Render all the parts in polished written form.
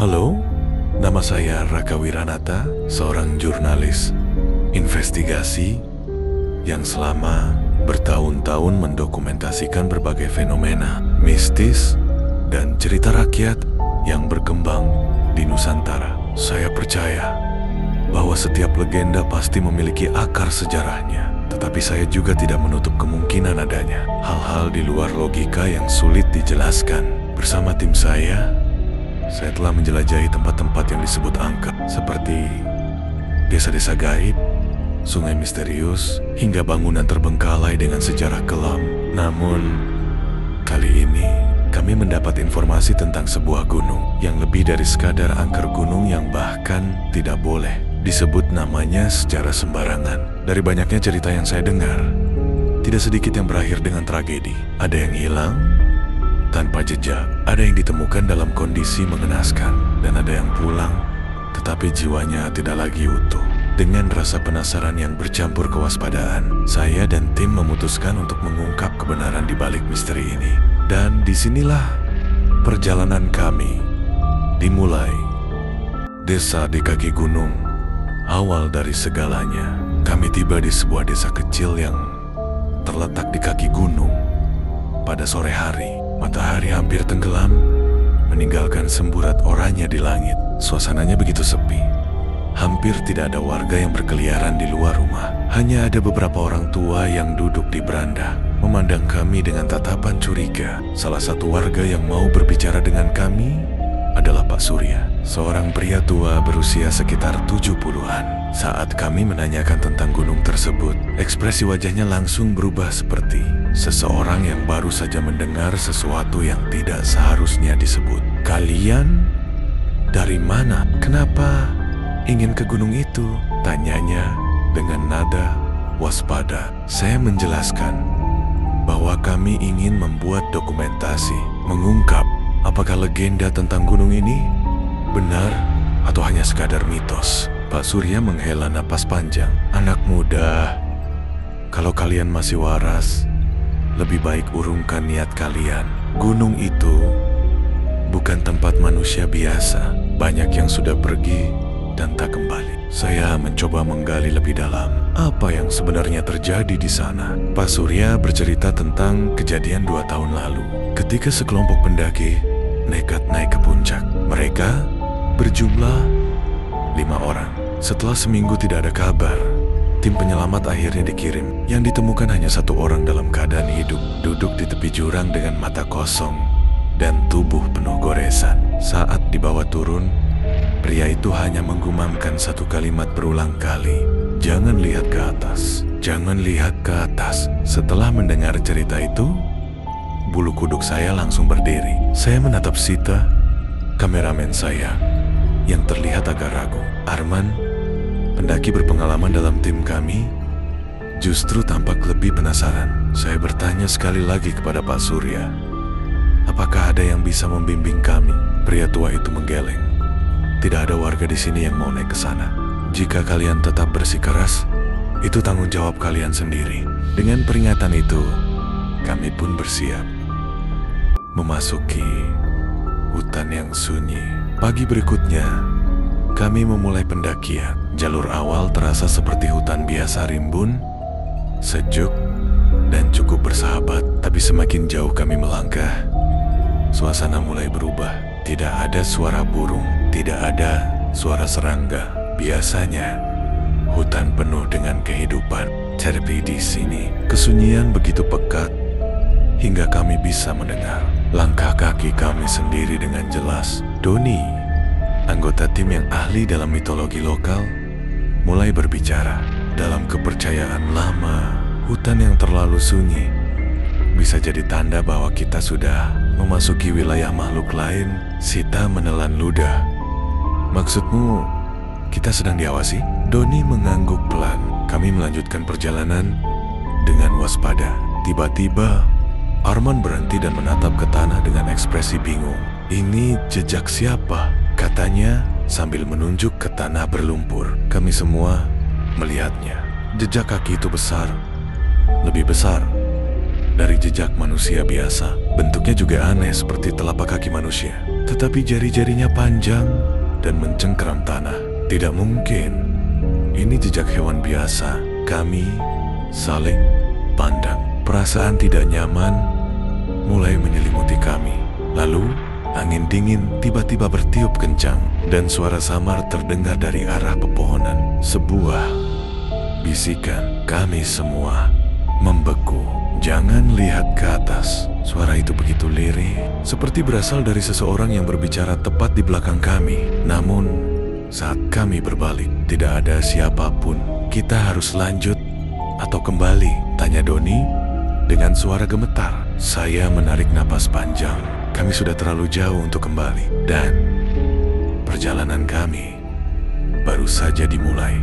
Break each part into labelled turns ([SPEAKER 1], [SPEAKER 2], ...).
[SPEAKER 1] Halo, nama saya Raka Wiranata, seorang jurnalis investigasi yang selama bertahun-tahun mendokumentasikan berbagai fenomena mistis dan cerita rakyat yang berkembang di Nusantara. Saya percaya bahwa setiap legenda pasti memiliki akar sejarahnya, tetapi saya juga tidak menutup kemungkinan adanya hal-hal di luar logika yang sulit dijelaskan. Bersama tim saya telah menjelajahi tempat-tempat yang disebut angker, seperti desa-desa gaib, sungai misterius, hingga bangunan terbengkalai dengan sejarah kelam. Namun, kali ini kami mendapat informasi tentang sebuah gunung yang lebih dari sekadar angker gunung yang bahkan tidak boleh disebut namanya secara sembarangan. Dari banyaknya cerita yang saya dengar, tidak sedikit yang berakhir dengan tragedi. Ada yang hilang tanpa jejak, ada yang ditemukan dalam kondisi mengenaskan, dan ada yang pulang tetapi jiwanya tidak lagi utuh. Dengan rasa penasaran yang bercampur kewaspadaan, saya dan tim memutuskan untuk mengungkap kebenaran di balik misteri ini. Dan disinilah perjalanan kami dimulai. Desa di kaki gunung, awal dari segalanya. Kami tiba di sebuah desa kecil yang terletak di kaki gunung. Pada sore hari, matahari hampir tenggelam, meninggalkan semburat oranye di langit. Suasananya begitu sepi. Hampir tidak ada warga yang berkeliaran di luar rumah. Hanya ada beberapa orang tua yang duduk di beranda, memandang kami dengan tatapan curiga. Salah satu warga yang mau berbicara dengan kami adalah Pak Surya, seorang pria tua berusia sekitar 70-an. Saat kami menanyakan tentang gunung tersebut, ekspresi wajahnya langsung berubah seperti seseorang yang baru saja mendengar sesuatu yang tidak seharusnya disebut. "Kalian dari mana? Kenapa ingin ke gunung itu?" tanyanya dengan nada waspada. Saya menjelaskan bahwa kami ingin membuat dokumentasi, mengungkap apakah legenda tentang gunung ini benar atau hanya sekadar mitos. Pak Surya menghela napas panjang. "Anak muda, kalau kalian masih waras, lebih baik urungkan niat kalian. Gunung itu bukan tempat manusia biasa. Banyak yang sudah pergi dan tak kembali." Saya mencoba menggali lebih dalam apa yang sebenarnya terjadi di sana. Pak Surya bercerita tentang kejadian 2 tahun lalu, ketika sekelompok pendaki nekat naik ke puncak. Mereka berjumlah 5 orang. Setelah seminggu tidak ada kabar, tim penyelamat akhirnya dikirim. Yang ditemukan hanya 1 orang dalam keadaan hidup, duduk di tepi jurang dengan mata kosong dan tubuh penuh goresan. Saat dibawa turun, pria itu hanya menggumamkan 1 kalimat berulang kali, "Jangan lihat ke atas, jangan lihat ke atas." Setelah mendengar cerita itu, bulu kuduk saya langsung berdiri. Saya menatap Sita, kameramen saya, yang terlihat agak ragu. Arman, pendaki berpengalaman dalam tim kami, justru tampak lebih penasaran. Saya bertanya sekali lagi kepada Pak Surya, "Apakah ada yang bisa membimbing kami?" Pria tua itu menggeleng. "Tidak ada warga di sini yang mau naik ke sana. Jika kalian tetap bersikeras, itu tanggung jawab kalian sendiri." Dengan peringatan itu, kami pun bersiap memasuki hutan yang sunyi. Pagi berikutnya, kami memulai pendakian. Jalur awal terasa seperti hutan biasa, rimbun, sejuk, dan cukup bersahabat. Tapi semakin jauh kami melangkah, suasana mulai berubah. Tidak ada suara burung, tidak ada suara serangga. Biasanya, hutan penuh dengan kehidupan. Tapi di sini, kesunyian begitu pekat hingga kami bisa mendengar langkah kaki kami sendiri dengan jelas. Doni, anggota tim yang ahli dalam mitologi lokal, mulai berbicara. Dalam kepercayaan lama, hutan yang terlalu sunyi bisa jadi tanda bahwa kita sudah memasuki wilayah makhluk lain. Sita menelan ludah. "Maksudmu, kita sedang diawasi?" Doni mengangguk pelan. Kami melanjutkan perjalanan dengan waspada. Tiba-tiba, Arman berhenti dan menatap ke tanah dengan ekspresi bingung. "Ini jejak siapa?" katanya sambil menunjuk ke tanah berlumpur. Kami semua melihatnya. Jejak kaki itu besar, lebih besar dari jejak manusia biasa. Bentuknya juga aneh seperti telapak kaki manusia. tetapi jari-jarinya panjang dan mencengkeram tanah. Tidak mungkin, ini jejak hewan biasa. Kami saling pandang. Perasaan tidak nyaman mulai menyelimuti kami. Lalu, angin dingin tiba-tiba bertiup kencang dan suara samar terdengar dari arah pepohonan. Sebuah bisikan, kami semua membeku. Jangan lihat ke atas. Suara itu begitu lirih, seperti berasal dari seseorang yang berbicara tepat di belakang kami. Namun, saat kami berbalik, tidak ada siapapun. Kita harus lanjut atau kembali? Tanya Doni dengan suara gemetar. Saya menarik napas panjang. Kami sudah terlalu jauh untuk kembali. Dan perjalanan kami baru saja dimulai.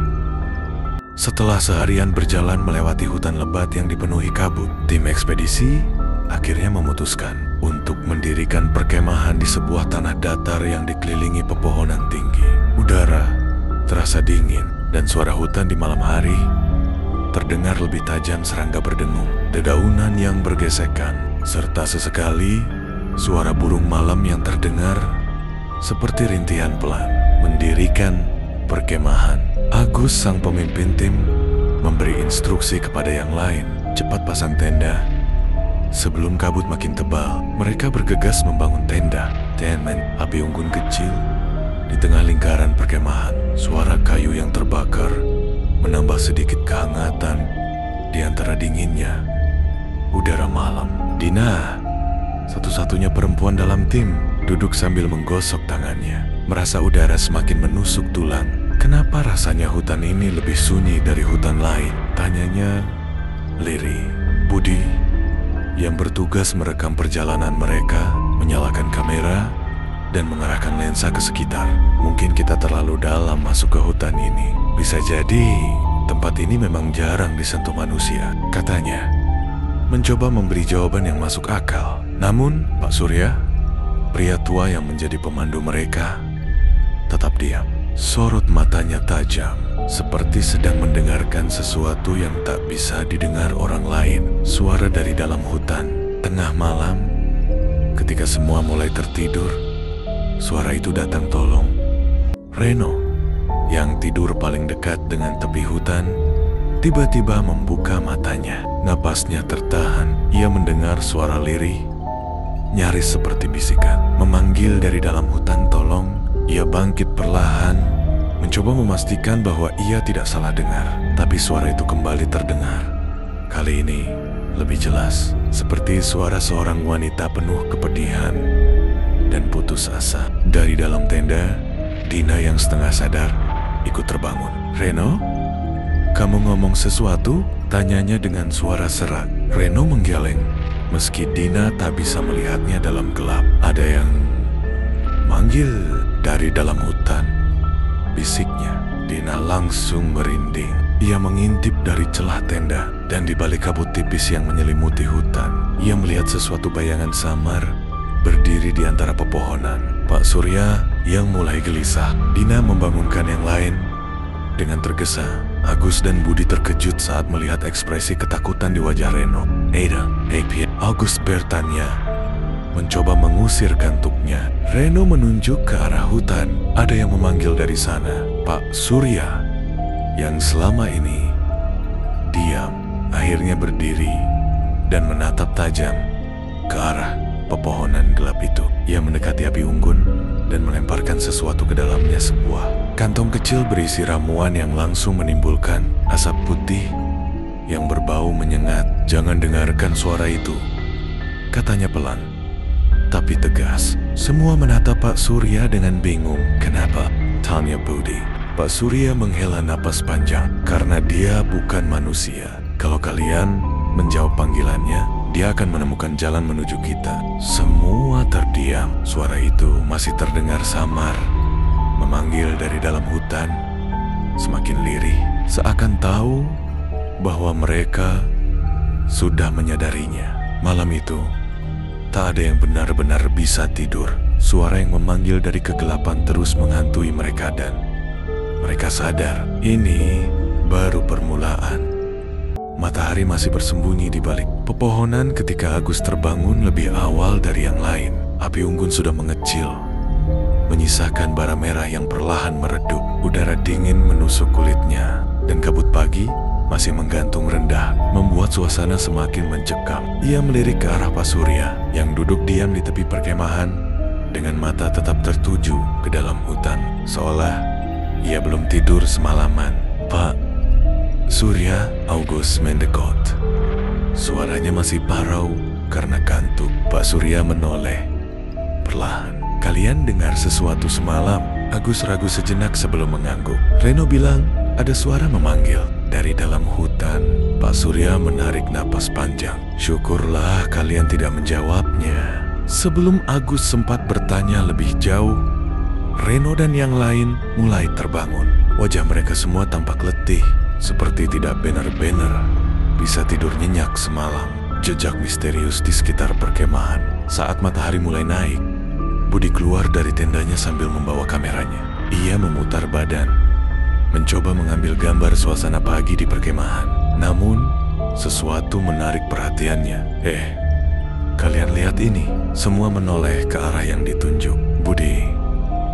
[SPEAKER 1] Setelah seharian berjalan melewati hutan lebat yang dipenuhi kabut, tim ekspedisi akhirnya memutuskan untuk mendirikan perkemahan di sebuah tanah datar yang dikelilingi pepohonan tinggi. Udara terasa dingin dan suara hutan di malam hari terdengar lebih tajam serangga berdengung, dedaunan yang bergesekan, serta sesekali suara burung malam yang terdengar seperti rintihan pelan. Mendirikan perkemahan, Agus sang pemimpin tim memberi instruksi kepada yang lain, cepat pasang tenda. Sebelum kabut makin tebal, mereka bergegas membangun tenda. Temen api unggun kecil di tengah lingkaran perkemahan. Suara kayu yang terbakar menambah sedikit kehangatan di antara dinginnya udara malam. Dina, satu-satunya perempuan dalam tim, duduk sambil menggosok tangannya. Merasa udara semakin menusuk tulang. Kenapa rasanya hutan ini lebih sunyi dari hutan lain? Tanyanya lirih. Budi yang bertugas merekam perjalanan mereka menyalakan kamera dan mengarahkan lensa ke sekitar. Mungkin kita terlalu dalam masuk ke hutan ini. Bisa jadi tempat ini memang jarang disentuh manusia, katanya. Mencoba memberi jawaban yang masuk akal. Namun, Pak Surya, pria tua yang menjadi pemandu mereka, tetap diam. Sorot matanya tajam, seperti sedang mendengarkan sesuatu yang tak bisa didengar orang lain. Suara dari dalam hutan, tengah malam, ketika semua mulai tertidur, suara itu datang tolong. Reno, yang tidur paling dekat dengan tepi hutan, tiba-tiba membuka matanya. Napasnya tertahan. Ia mendengar suara lirih, nyaris seperti bisikan, memanggil dari dalam hutan tolong. Ia bangkit perlahan, mencoba memastikan bahwa ia tidak salah dengar. Tapi suara itu kembali terdengar. Kali ini lebih jelas, seperti suara seorang wanita penuh kepedihan dan putus asa. Dari dalam tenda, Dina yang setengah sadar ikut terbangun. Reno, kamu ngomong sesuatu? Tanyanya dengan suara serak. Reno menggeleng, meski Dina tak bisa melihatnya dalam gelap. Ada yang manggil dari dalam hutan, bisiknya. Dina langsung merinding. Ia mengintip dari celah tenda, dan di balik kabut tipis yang menyelimuti hutan, ia melihat sesuatu bayangan samar berdiri di antara pepohonan. Pak Surya yang mulai gelisah. Dina membangunkan yang lain dengan tergesa. Agus dan Budi terkejut saat melihat ekspresi ketakutan di wajah Reno. Ada, Agus bertanya, mencoba mengusir kantuknya. Reno menunjuk ke arah hutan. Ada yang memanggil dari sana. Pak Surya, yang selama ini diam, akhirnya berdiri dan menatap tajam ke arah pepohonan gelap itu. Ia mendekati api unggun dan melemparkan sesuatu ke dalamnya, sebuah kantong kecil berisi ramuan yang langsung menimbulkan asap putih yang berbau menyengat. Jangan dengarkan suara itu, katanya pelan tapi tegas. Semua menatap Pak Surya dengan bingung. Kenapa? Tanya Budi. Pak Surya menghela napas panjang. Karena dia bukan manusia. Kalau kalian menjawab panggilannya, dia akan menemukan jalan menuju kita. Semua terdiam. Suara itu masih terdengar samar, memanggil dari dalam hutan, semakin lirih, seakan tahu bahwa mereka sudah menyadarinya. Malam itu, tak ada yang benar-benar bisa tidur. Suara yang memanggil dari kegelapan terus menghantui mereka dan mereka sadar ini baru permulaan. Matahari masih bersembunyi di balik pepohonan ketika Agus terbangun lebih awal dari yang lain. Api unggun sudah mengecil menyisakan bara merah yang perlahan meredup. Udara dingin menusuk kulitnya, dan kabut pagi masih menggantung rendah, membuat suasana semakin mencekam. Ia melirik ke arah Pak Surya yang duduk diam di tepi perkemahan dengan mata tetap tertuju ke dalam hutan, seolah ia belum tidur semalaman. "Pak Surya," August mendekot. Suaranya masih parau karena kantuk. Pak Surya menoleh perlahan. "Kalian dengar sesuatu semalam?" Agus ragu sejenak sebelum mengangguk. Reno bilang ada suara memanggil dari dalam hutan. Pak Surya menarik napas panjang. "Syukurlah kalian tidak menjawabnya." Sebelum Agus sempat bertanya lebih jauh, Reno dan yang lain mulai terbangun. Wajah mereka semua tampak letih, seperti tidak benar-benar bisa tidur nyenyak semalam. Jejak misterius di sekitar perkemahan. Saat matahari mulai naik, Budi keluar dari tendanya sambil membawa kameranya. Ia memutar badan, mencoba mengambil gambar suasana pagi di perkemahan. Namun, sesuatu menarik perhatiannya. Kalian lihat ini." Semua menoleh ke arah yang ditunjuk. Budi,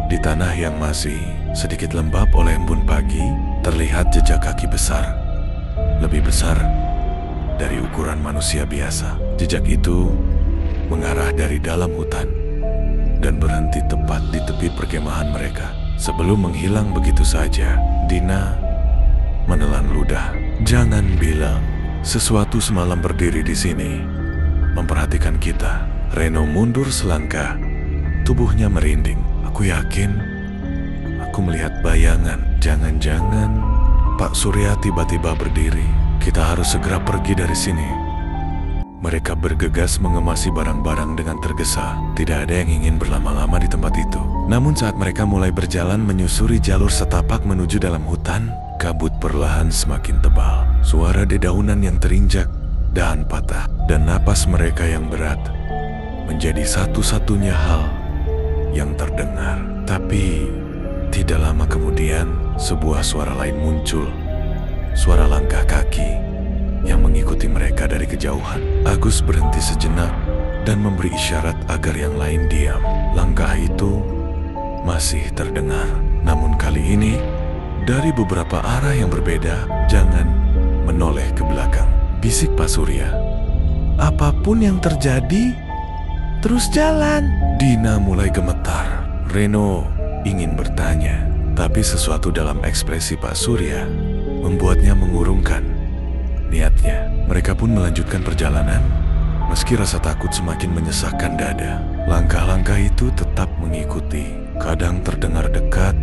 [SPEAKER 1] di tanah yang masih sedikit lembab oleh embun pagi, terlihat jejak kaki besar. Lebih besar dari ukuran manusia biasa. Jejak itu mengarah dari dalam hutan dan berhenti tepat di tepi perkemahan mereka. Sebelum menghilang begitu saja, Dina menelan ludah. "Jangan bilang sesuatu semalam berdiri di sini, memperhatikan kita." Reno mundur selangkah, tubuhnya merinding. "Aku yakin aku melihat bayangan. Jangan-jangan Pak Surya tiba-tiba berdiri. Kita harus segera pergi dari sini." Mereka bergegas mengemasi barang-barang dengan tergesa. Tidak ada yang ingin berlama-lama di tempat itu. Namun saat mereka mulai berjalan menyusuri jalur setapak menuju dalam hutan, kabut perlahan semakin tebal. Suara dedaunan yang terinjak, dahan patah, dan napas mereka yang berat menjadi satu-satunya hal yang terdengar. Tapi tidak lama kemudian, sebuah suara lain muncul. Suara langkah kaki yang mengikuti mereka dari kejauhan. Agus berhenti sejenak dan memberi isyarat agar yang lain diam. Langkah itu masih terdengar, namun kali ini dari beberapa arah yang berbeda. "Jangan menoleh ke belakang," bisik Pak Surya. "Apapun yang terjadi, terus jalan." Dina mulai gemetar. Reno ingin bertanya, tapi sesuatu dalam ekspresi Pak Surya membuatnya mengurungkan niatnya. Mereka pun melanjutkan perjalanan, meski rasa takut semakin menyesakkan dada. Langkah-langkah itu tetap mengikuti, kadang terdengar dekat,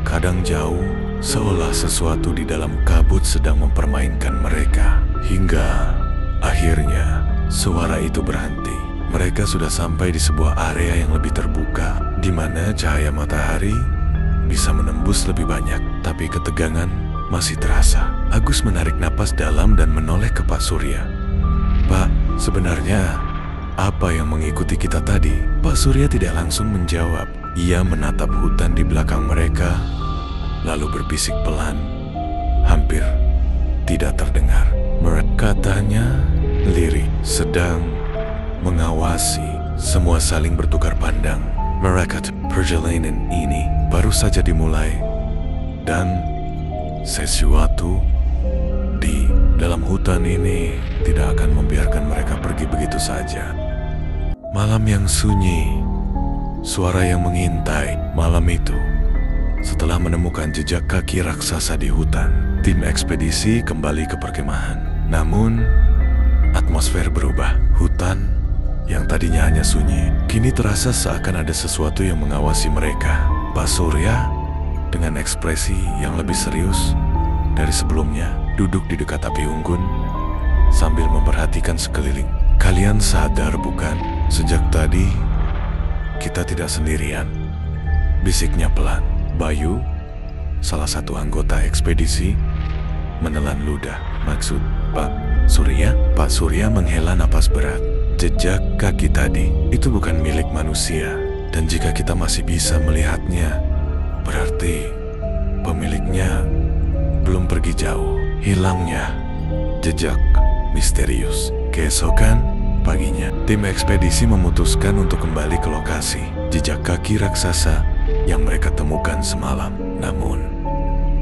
[SPEAKER 1] kadang jauh, seolah sesuatu di dalam kabut sedang mempermainkan mereka. Hingga akhirnya suara itu berhenti. Mereka sudah sampai di sebuah area yang lebih terbuka, di mana cahaya matahari bisa menembus lebih banyak, tapi ketegangan masih terasa. Agus menarik napas dalam dan menoleh ke Pak Surya. "Pak, sebenarnya apa yang mengikuti kita tadi?" Pak Surya tidak langsung menjawab. Ia menatap hutan di belakang mereka, lalu berbisik pelan, hampir tidak terdengar. Katanya lirik, sedang mengawasi. Semua saling bertukar pandang. Perjalanan ini baru saja dimulai, dan sesuatu di dalam hutan ini tidak akan membiarkan mereka pergi begitu saja. Malam yang sunyi, suara yang mengintai. Malam itu, setelah menemukan jejak kaki raksasa di hutan, tim ekspedisi kembali ke perkemahan. Namun, atmosfer berubah. Hutan yang tadinya hanya sunyi, kini terasa seakan ada sesuatu yang mengawasi mereka. Pak Surya dengan ekspresi yang lebih serius dari sebelumnya duduk di dekat api unggun sambil memperhatikan sekeliling. "Kalian sadar bukan? Sejak tadi kita tidak sendirian," bisiknya pelan. Bayu, salah satu anggota ekspedisi, menelan ludah. "Maksud Pak Surya?" Pak Surya menghela napas berat. "Jejak kaki tadi itu bukan milik manusia, dan jika kita masih bisa melihatnya, berarti pemiliknya belum pergi jauh." Hilangnya jejak misterius. Keesokan paginya, tim ekspedisi memutuskan untuk kembali ke lokasi. Jejak kaki raksasa yang mereka temukan semalam. Namun,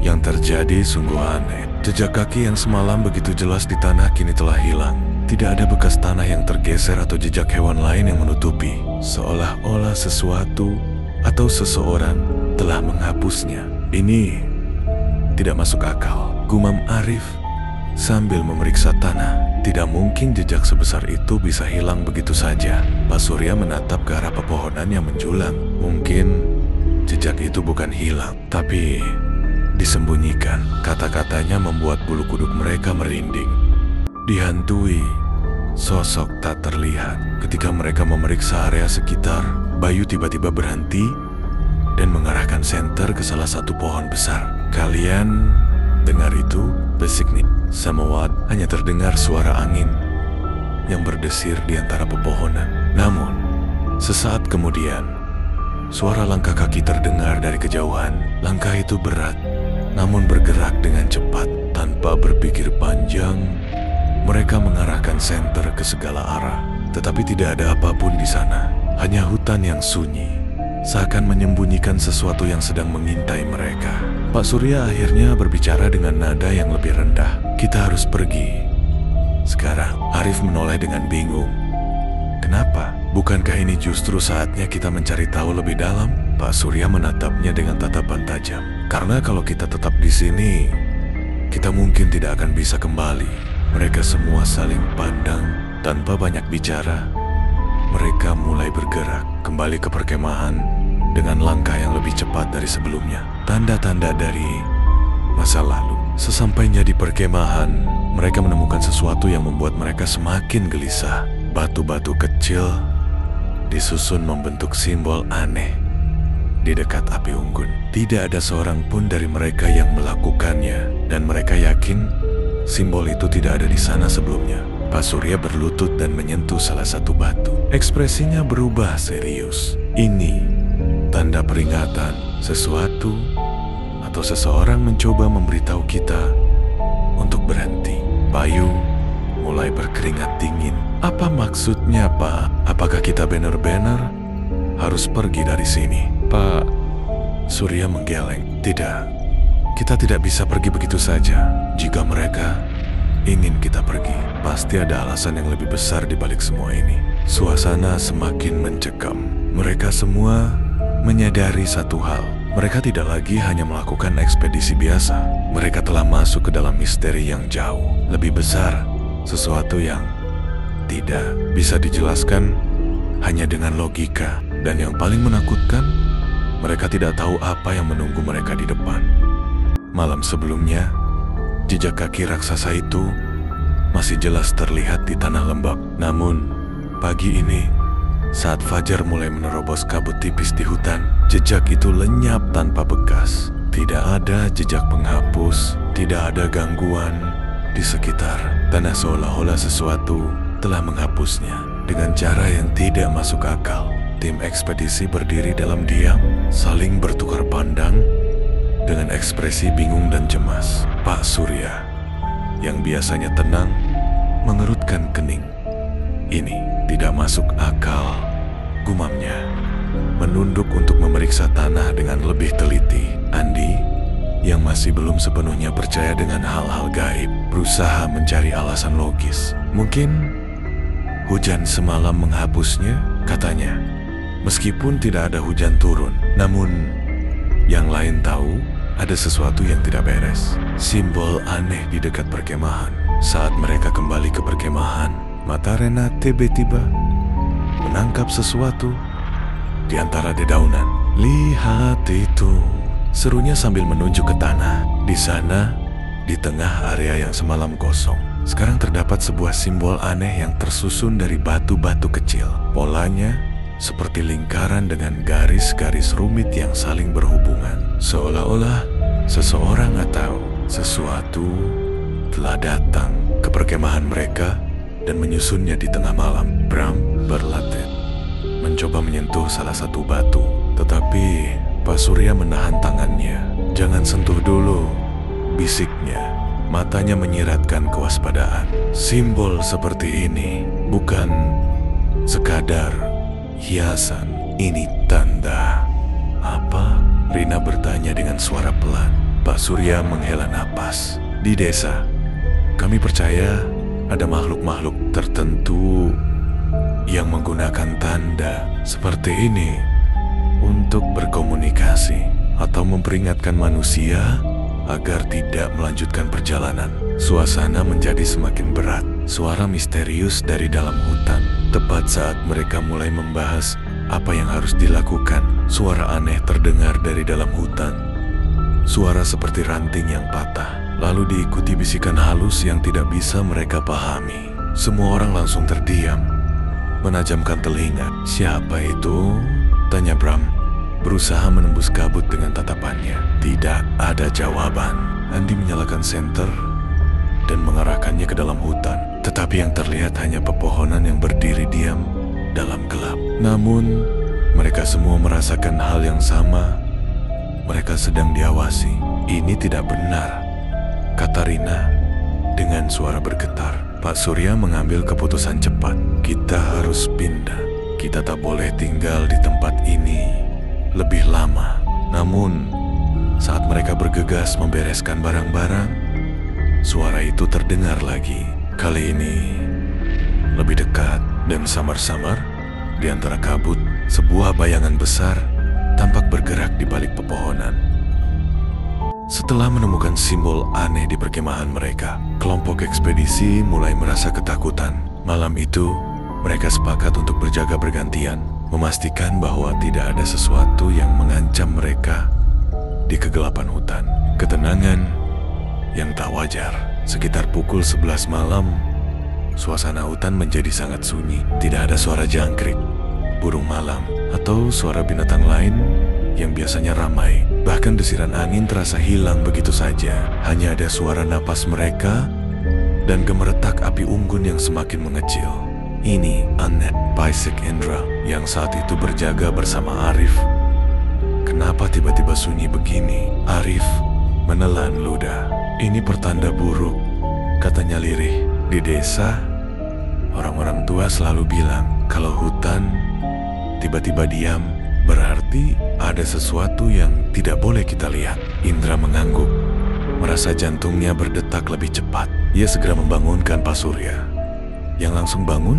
[SPEAKER 1] yang terjadi sungguh aneh. Jejak kaki yang semalam begitu jelas di tanah kini telah hilang. Tidak ada bekas tanah yang tergeser atau jejak hewan lain yang menutupi. Seolah-olah sesuatu atau seseorang telah menghapusnya. Ini tidak masuk akal, gumam Arif sambil memeriksa tanah. Tidak mungkin jejak sebesar itu bisa hilang begitu saja. Pak Surya menatap ke arah pepohonan yang menjulang. Mungkin jejak itu bukan hilang, tapi disembunyikan. Kata-katanya membuat bulu kuduk mereka merinding. Dihantui sosok tak terlihat. Ketika mereka memeriksa area sekitar, Bayu tiba-tiba berhenti dan mengarahkan senter ke salah satu pohon besar. "Kalian dengar itu?" Besik nih. Samawat hanya terdengar suara angin yang berdesir di antara pepohonan. Namun, sesaat kemudian, suara langkah kaki terdengar dari kejauhan. Langkah itu berat, namun bergerak dengan cepat. Tanpa berpikir panjang, mereka mengarahkan senter ke segala arah. Tetapi tidak ada apapun di sana. Hanya hutan yang sunyi, seakan menyembunyikan sesuatu yang sedang mengintai mereka. Pak Surya akhirnya berbicara dengan nada yang lebih rendah. "Kita harus pergi sekarang." Arif menoleh dengan bingung. "Kenapa? Bukankah ini justru saatnya kita mencari tahu lebih dalam?" Pak Surya menatapnya dengan tatapan tajam. "Karena kalau kita tetap di sini, kita mungkin tidak akan bisa kembali." Mereka semua saling pandang tanpa banyak bicara. Mereka mulai bergerak kembali ke perkemahan dengan langkah yang lebih cepat dari sebelumnya. Tanda-tanda dari masa lalu. Sesampainya di perkemahan, mereka menemukan sesuatu yang membuat mereka semakin gelisah. Batu-batu kecil disusun membentuk simbol aneh di dekat api unggun. Tidak ada seorang pun dari mereka yang melakukannya, dan mereka yakin simbol itu tidak ada di sana sebelumnya. Pak Surya berlutut dan menyentuh salah satu batu. Ekspresinya berubah serius. Ini tanda peringatan sesuatu atau seseorang mencoba memberitahu kita untuk berhenti. Bayu mulai berkeringat dingin. "Apa maksudnya, Pak? Apakah kita benar-benar harus pergi dari sini?" Pak Surya menggeleng. "Tidak, kita tidak bisa pergi begitu saja. Jika mereka ingin kita pergi, pasti ada alasan yang lebih besar di balik semua ini." Suasana semakin mencekam. Mereka semua menyadari satu hal. Mereka tidak lagi hanya melakukan ekspedisi biasa. Mereka telah masuk ke dalam misteri yang jauh lebih besar. Sesuatu yang tidak bisa dijelaskan hanya dengan logika. Dan yang paling menakutkan, mereka tidak tahu apa yang menunggu mereka di depan. Malam sebelumnya, jejak kaki raksasa itu masih jelas terlihat di tanah lembab. Namun, pagi ini, saat fajar mulai menerobos kabut tipis di hutan, jejak itu lenyap tanpa bekas. Tidak ada jejak penghapus, tidak ada gangguan di sekitar. Tanah seolah-olah sesuatu telah menghapusnya dengan cara yang tidak masuk akal. Tim ekspedisi berdiri dalam diam, saling bertukar pandang dengan ekspresi bingung dan cemas. Pak Surya, yang biasanya tenang, mengerutkan kening. "Ini tidak masuk akal," gumamnya, menunduk untuk memeriksa tanah dengan lebih teliti. Andi, yang masih belum sepenuhnya percaya dengan hal-hal gaib, berusaha mencari alasan logis. "Mungkin hujan semalam menghapusnya," katanya. "Meskipun tidak ada hujan turun, namun yang lain tahu ada sesuatu yang tidak beres." Simbol aneh di dekat perkemahan. Saat mereka kembali ke perkemahan, mata Rena tiba-tiba menangkap sesuatu di antara dedaunan. "Lihat itu!" serunya sambil menunjuk ke tanah. Di sana, di tengah area yang semalam kosong, sekarang terdapat sebuah simbol aneh yang tersusun dari batu-batu kecil. Polanya seperti lingkaran dengan garis-garis rumit yang saling berhubungan. Seolah-olah seseorang atau sesuatu telah datang ke perkemahan mereka dan menyusunnya di tengah malam. Bram berlatih mencoba menyentuh salah satu batu, tetapi Pak Surya menahan tangannya. "Jangan sentuh dulu," bisiknya. Matanya menyiratkan kewaspadaan. Simbol seperti ini bukan sekadar hiasan. Ini tanda apa? Rina bertanya dengan suara pelan. Pak Surya menghela napas. Di desa, kami percaya ada makhluk-makhluk tertentu yang menggunakan tanda seperti ini untuk berkomunikasi atau memperingatkan manusia agar tidak melanjutkan perjalanan. Suasana menjadi semakin berat. Suara misterius dari dalam hutan. Tepat saat mereka mulai membahas apa yang harus dilakukan, suara aneh terdengar dari dalam hutan. Suara seperti ranting yang patah, lalu diikuti bisikan halus yang tidak bisa mereka pahami. Semua orang langsung terdiam, menajamkan telinga. Siapa itu? Tanya Bram, berusaha menembus kabut dengan tatapannya. Tidak ada jawaban. Andi menyalakan senter dan mengarahkannya ke dalam hutan. Tetapi yang terlihat hanya pepohonan yang berdiri diam dalam gelap. Namun, mereka semua merasakan hal yang sama. Mereka sedang diawasi. Ini tidak benar, kata Rina dengan suara bergetar. Pak Surya mengambil keputusan cepat. Kita harus pindah. Kita tak boleh tinggal di tempat ini lebih lama. Namun, saat mereka bergegas membereskan barang-barang, suara itu terdengar lagi. Kali ini lebih dekat dan samar-samar di antara kabut, sebuah bayangan besar tampak bergerak di balik pepohonan. Setelah menemukan simbol aneh di perkemahan mereka, kelompok ekspedisi mulai merasa ketakutan. Malam itu, mereka sepakat untuk berjaga bergantian, memastikan bahwa tidak ada sesuatu yang mengancam mereka di kegelapan hutan. Ketenangan yang tak wajar. Sekitar pukul 11 malam, suasana hutan menjadi sangat sunyi. Tidak ada suara jangkrik, burung malam, atau suara binatang lain yang biasanya ramai. Bahkan desiran angin terasa hilang begitu saja. Hanya ada suara napas mereka dan gemeretak api unggun yang semakin mengecil. Ini Annette, Paisik Indra, yang saat itu berjaga bersama Arif. Kenapa tiba-tiba sunyi begini? Arif menelan ludah. Ini pertanda buruk, katanya lirih. Di desa, orang-orang tua selalu bilang kalau hutan tiba-tiba diam, berarti ada sesuatu yang tidak boleh kita lihat. Indra mengangguk, merasa jantungnya berdetak lebih cepat. Ia segera membangunkan Pak Surya, yang langsung bangun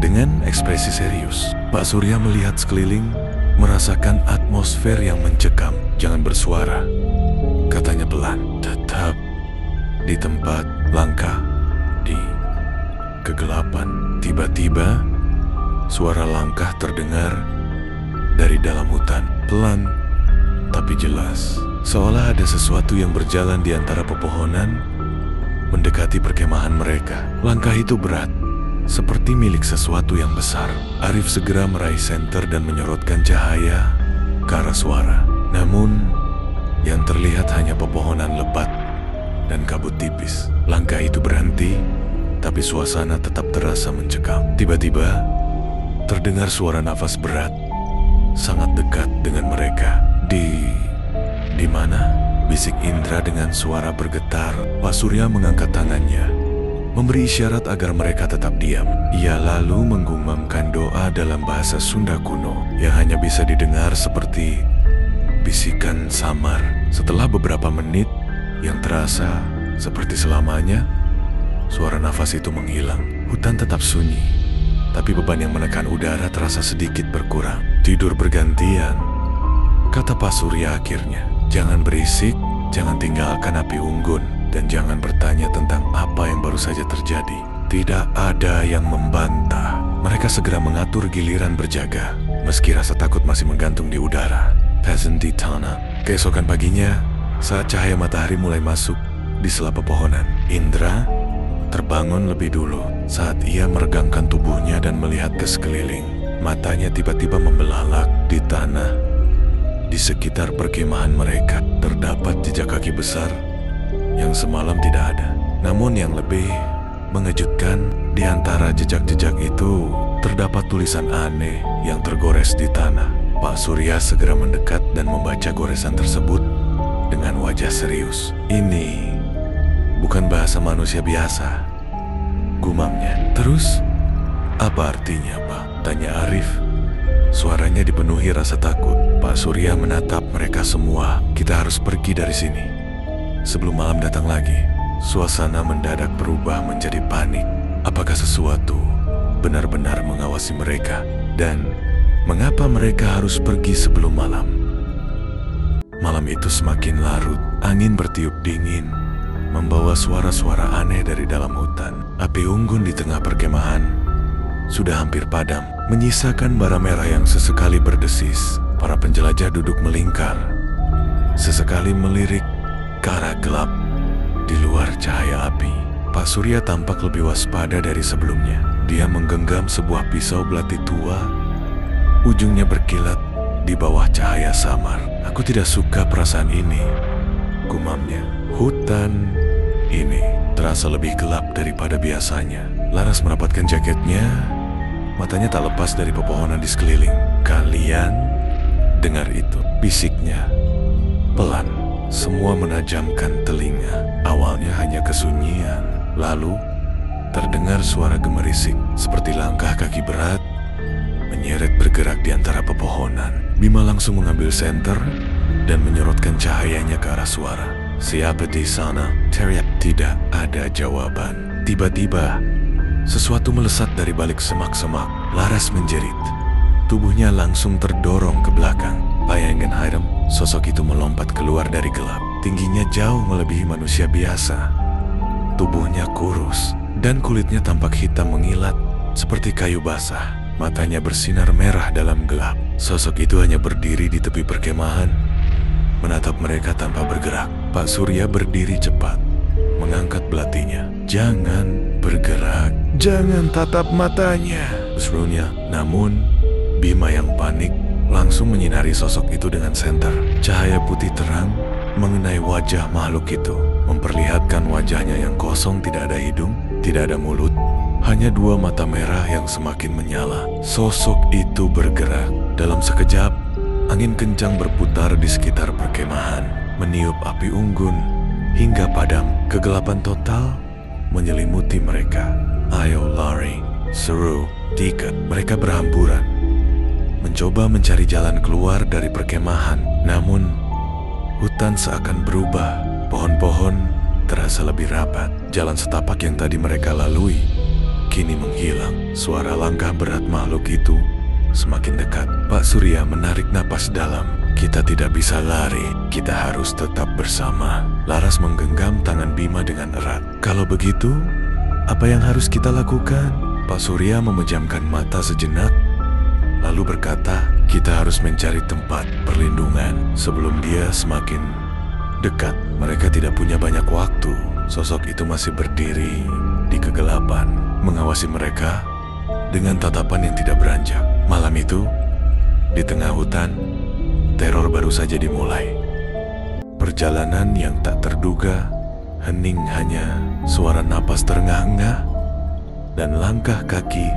[SPEAKER 1] dengan ekspresi serius. Pak Surya melihat sekeliling, merasakan atmosfer yang mencekam. Jangan bersuara, katanya pelan. Tetap di tempat, langkah di kegelapan. Tiba-tiba suara langkah terdengar dari dalam hutan, pelan tapi jelas, seolah ada sesuatu yang berjalan di antara pepohonan mendekati perkemahan mereka. Langkah itu berat, seperti milik sesuatu yang besar. Arif segera meraih senter dan menyorotkan cahaya ke arah suara. Namun yang terlihat hanya pepohonan lebat dan kabut tipis. Langkah itu berhenti, tapi suasana tetap terasa mencekam. Tiba-tiba terdengar suara nafas berat, sangat dekat dengan mereka. Di mana? Bisik Indra dengan suara bergetar. Pak Surya mengangkat tangannya, memberi isyarat agar mereka tetap diam. Ia lalu menggumamkan doa dalam bahasa Sunda kuno yang hanya bisa didengar seperti bisikan samar. Setelah beberapa menit yang terasa seperti selamanya, suara nafas itu menghilang. Hutan tetap sunyi, tapi beban yang menekan udara terasa sedikit berkurang. Tidur bergantian, kata Pak Surya akhirnya. Jangan berisik, jangan tinggalkan api unggun, dan jangan bertanya tentang apa yang baru saja terjadi. Tidak ada yang membantah. Mereka segera mengatur giliran berjaga, meski rasa takut masih menggantung di udara. Peasant di tanah. Keesokan paginya, saat cahaya matahari mulai masuk di sela pepohonan, Indra terbangun lebih dulu. Saat ia meregangkan tubuhnya dan melihat ke sekeliling, matanya tiba-tiba membelalak. Di tanah di sekitar perkemahan mereka terdapat jejak kaki besar yang semalam tidak ada. Namun yang lebih mengejutkan, di antara jejak-jejak itu terdapat tulisan aneh yang tergores di tanah. Pak Surya segera mendekat dan membaca goresan tersebut dengan wajah serius. Ini bukan bahasa manusia biasa, gumamnya. Terus, apa artinya, Pak? Tanya Arif Suaranya dipenuhi rasa takut. Pak Surya menatap mereka semua. Kita harus pergi dari sini sebelum malam datang lagi. Suasana mendadak berubah menjadi panik. Apakah sesuatu benar-benar mengawasi mereka? Dan mengapa mereka harus pergi sebelum malam? Malam itu semakin larut. Angin bertiup dingin, membawa suara-suara aneh dari dalam hutan. Api unggun di tengah perkemahan sudah hampir padam, menyisakan bara merah yang sesekali berdesis. Para penjelajah duduk melingkar, sesekali melirik ke arah gelap di luar cahaya api. Pak Surya tampak lebih waspada dari sebelumnya. Dia menggenggam sebuah pisau belati tua, ujungnya berkilat di bawah cahaya samar. Aku tidak suka perasaan ini, gumamnya. Hutan ini terasa lebih gelap daripada biasanya. Laras merapatkan jaketnya, matanya tak lepas dari pepohonan di sekeliling. Kalian dengar itu? Bisiknya pelan. Semua menajamkan telinga. Awalnya hanya kesunyian, lalu terdengar suara gemerisik seperti langkah kaki berat menyeret bergerak di antara pepohonan. Bima langsung mengambil senter dan menyorotkan cahayanya ke arah suara. Siapa di sana? Teriak. Tidak ada jawaban. Tiba-tiba sesuatu melesat dari balik semak-semak. Laras menjerit. Tubuhnya langsung terdorong ke belakang. Bayangkan Hiram, sosok itu melompat keluar dari gelap. Tingginya jauh melebihi manusia biasa. Tubuhnya kurus dan kulitnya tampak hitam mengilat seperti kayu basah. Matanya bersinar merah dalam gelap. Sosok itu hanya berdiri di tepi perkemahan, menatap mereka tanpa bergerak. Pak Surya berdiri cepat, mengangkat belatinya. Jangan bergerak, jangan tatap matanya, serunya. Namun Bima yang panik langsung menyinari sosok itu dengan senter. Cahaya putih terang mengenai wajah makhluk itu, memperlihatkan wajahnya yang kosong, tidak ada hidung, tidak ada mulut, hanya dua mata merah yang semakin menyala. Sosok itu bergerak. Dalam sekejap, angin kencang berputar di sekitar perkemahan, meniup api unggun hingga padam. Kegelapan total menyelimuti mereka. Ayo lari, seru Dika. Mereka berhamburan, mencoba mencari jalan keluar dari perkemahan. Namun, hutan seakan berubah. Pohon-pohon terasa lebih rapat. Jalan setapak yang tadi mereka lalui kini menghilang. Suara langkah berat makhluk itu semakin dekat. Pak Surya menarik napas dalam. Kita tidak bisa lari, kita harus tetap bersama. Laras menggenggam tangan Bima dengan erat. Kalau begitu, apa yang harus kita lakukan? Pak Surya memejamkan mata sejenak, lalu berkata, kita harus mencari tempat perlindungan sebelum dia semakin dekat. Mereka tidak punya banyak waktu. Sosok itu masih berdiri di kegelapan, mengawasi mereka dengan tatapan yang tidak beranjak. Malam itu, di tengah hutan, teror baru saja dimulai. Perjalanan yang tak terduga, hening hanya suara napas terengah-engah dan langkah kaki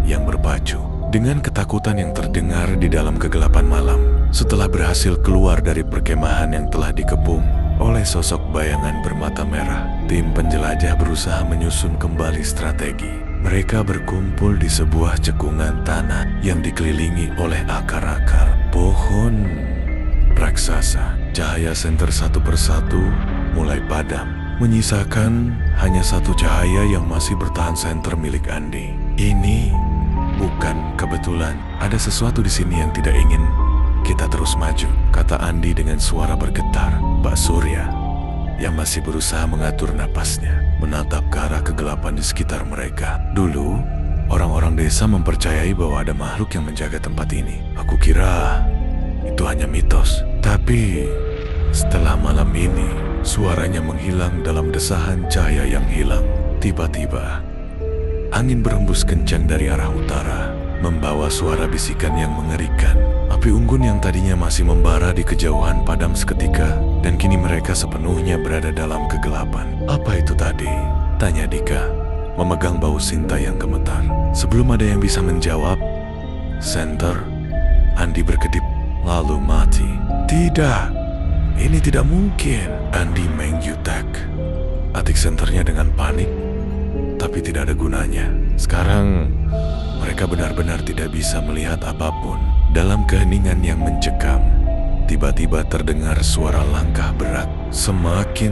[SPEAKER 1] yang berpacu. Dengan ketakutan yang terdengar di dalam kegelapan malam, setelah berhasil keluar dari perkemahan yang telah dikepung oleh sosok bayangan bermata merah, tim penjelajah berusaha menyusun kembali strategi. Mereka berkumpul di sebuah cekungan tanah yang dikelilingi oleh akar-akar pohon raksasa. Cahaya senter satu persatu mulai padam, menyisakan hanya satu cahaya yang masih bertahan, senter milik Andi. Ini bukan kebetulan. Ada sesuatu di sini yang tidak ingin kita terus maju, kata Andi dengan suara bergetar. Pak Surya yang masih berusaha mengatur napasnya menatap ke arah kegelapan di sekitar mereka. Dulu, orang-orang desa mempercayai bahwa ada makhluk yang menjaga tempat ini. Aku kira itu hanya mitos. Tapi setelah malam ini, suaranya menghilang dalam desahan cahaya yang hilang. Tiba-tiba, angin berhembus kencang dari arah utara, membawa suara bisikan yang mengerikan. Api unggun yang tadinya masih membara di kejauhan padam seketika, dan kini mereka sepenuhnya berada dalam kegelapan. Apa itu tadi? Tanya Dika, memegang bau Sinta yang gemetar. Sebelum ada yang bisa menjawab, senter Andi berkedip, lalu mati. Tidak, ini tidak mungkin. Andi mengyutak. Atik senternya dengan panik, tapi tidak ada gunanya. Sekarang mereka benar-benar tidak bisa melihat apapun. Dalam keheningan yang mencekam, tiba-tiba terdengar suara langkah berat. Semakin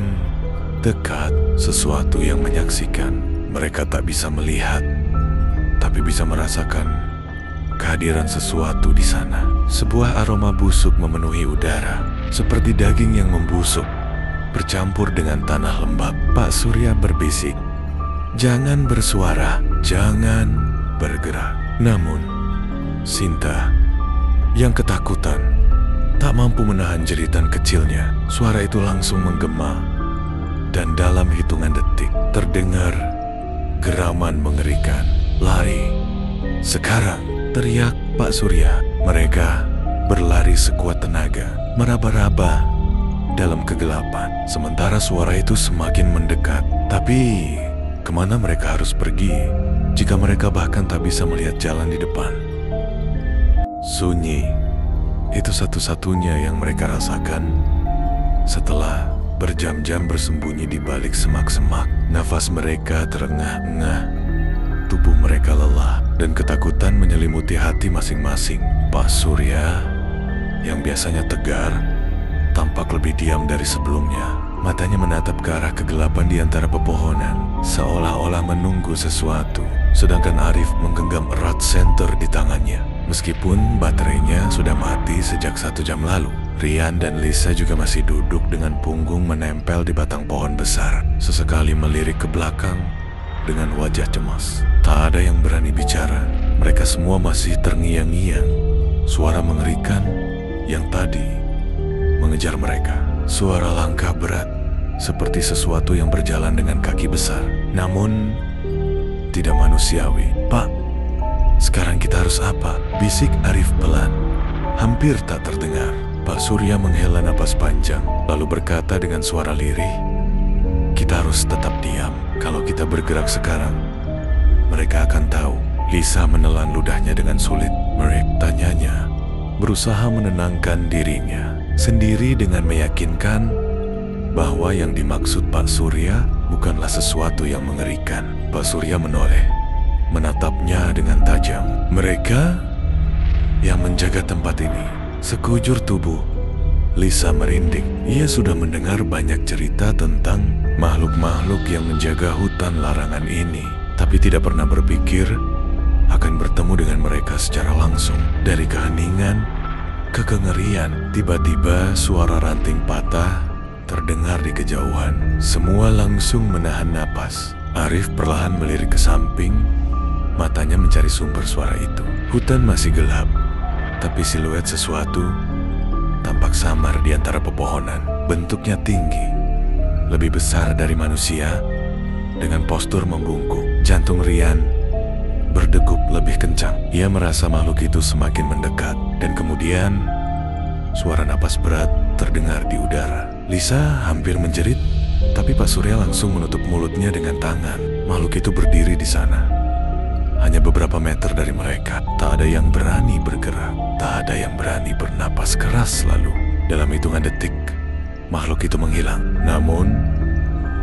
[SPEAKER 1] dekat, sesuatu yang menyaksikan. Mereka tak bisa melihat, tapi bisa merasakan kehadiran sesuatu di sana. Sebuah aroma busuk memenuhi udara, seperti daging yang membusuk, bercampur dengan tanah lembab. Pak Surya berbisik, "Jangan bersuara, jangan bergerak." Namun, Sinta yang ketakutan tak mampu menahan jeritan kecilnya. Suara itu langsung menggema, dan dalam hitungan detik terdengar geraman mengerikan. "Lari! Sekarang!" teriak Pak Surya. Mereka berlari sekuat tenaga, meraba-raba dalam kegelapan. Sementara suara itu semakin mendekat. Tapi, kemana mereka harus pergi jika mereka bahkan tak bisa melihat jalan di depan? Sunyi, itu satu-satunya yang mereka rasakan setelah berjam-jam bersembunyi di balik semak-semak. Nafas mereka terengah-engah, tubuh mereka lelah, dan ketakutan menyelimuti hati masing-masing. Pak Surya, yang biasanya tegar, tampak lebih diam dari sebelumnya. Matanya menatap ke arah kegelapan di antara pepohonan, seolah-olah menunggu sesuatu. Sedangkan Arif menggenggam erat senter di tangannya. Meskipun baterainya sudah mati sejak 1 jam lalu, Rian dan Lisa juga masih duduk dengan punggung menempel di batang pohon besar. Sesekali melirik ke belakang dengan wajah cemas. Tak ada yang berani bicara. Mereka semua masih terngiang-ngiang. Suara mengerikan yang tadi mengejar mereka. Suara langkah berat, seperti sesuatu yang berjalan dengan kaki besar. Namun, tidak manusiawi. "Pak, sekarang kita harus apa?" bisik Arif pelan. Hampir tak terdengar. Pak Surya menghela napas panjang, lalu berkata dengan suara lirih, "Kita harus tetap diam. Kalau kita bergerak sekarang, mereka akan tahu." Lisa menelan ludahnya dengan sulit. "Mereka," tanyanya, berusaha menenangkan dirinya sendiri dengan meyakinkan bahwa yang dimaksud Pak Surya bukanlah sesuatu yang mengerikan. Pak Surya menoleh, menatapnya dengan tajam. "Mereka yang menjaga tempat ini." Sekujur tubuh Lisa merinding. Ia sudah mendengar banyak cerita tentang makhluk-makhluk yang menjaga hutan larangan ini, tapi tidak pernah berpikir akan bertemu dengan mereka secara langsung. Dari keheningan ke kengerian, tiba-tiba suara ranting patah terdengar di kejauhan. Semua langsung menahan napas. Arif perlahan melirik ke samping, matanya mencari sumber suara itu. Hutan masih gelap, tapi siluet sesuatu tampak samar di antara pepohonan. Bentuknya tinggi, lebih besar dari manusia, dengan postur membungkuk. Jantung Rian berdegup lebih kencang. Ia merasa makhluk itu semakin mendekat, dan kemudian suara napas berat terdengar di udara. Lisa hampir menjerit, tapi Pak Surya langsung menutup mulutnya dengan tangan. Makhluk itu berdiri di sana, hanya beberapa meter dari mereka. Tak ada yang berani bergerak, tak ada yang berani bernapas keras. Lalu, dalam hitungan detik, makhluk itu menghilang. Namun,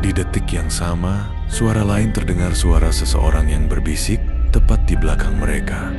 [SPEAKER 1] di detik yang sama, suara lain terdengar, suara seseorang yang berbisik tepat di belakang mereka.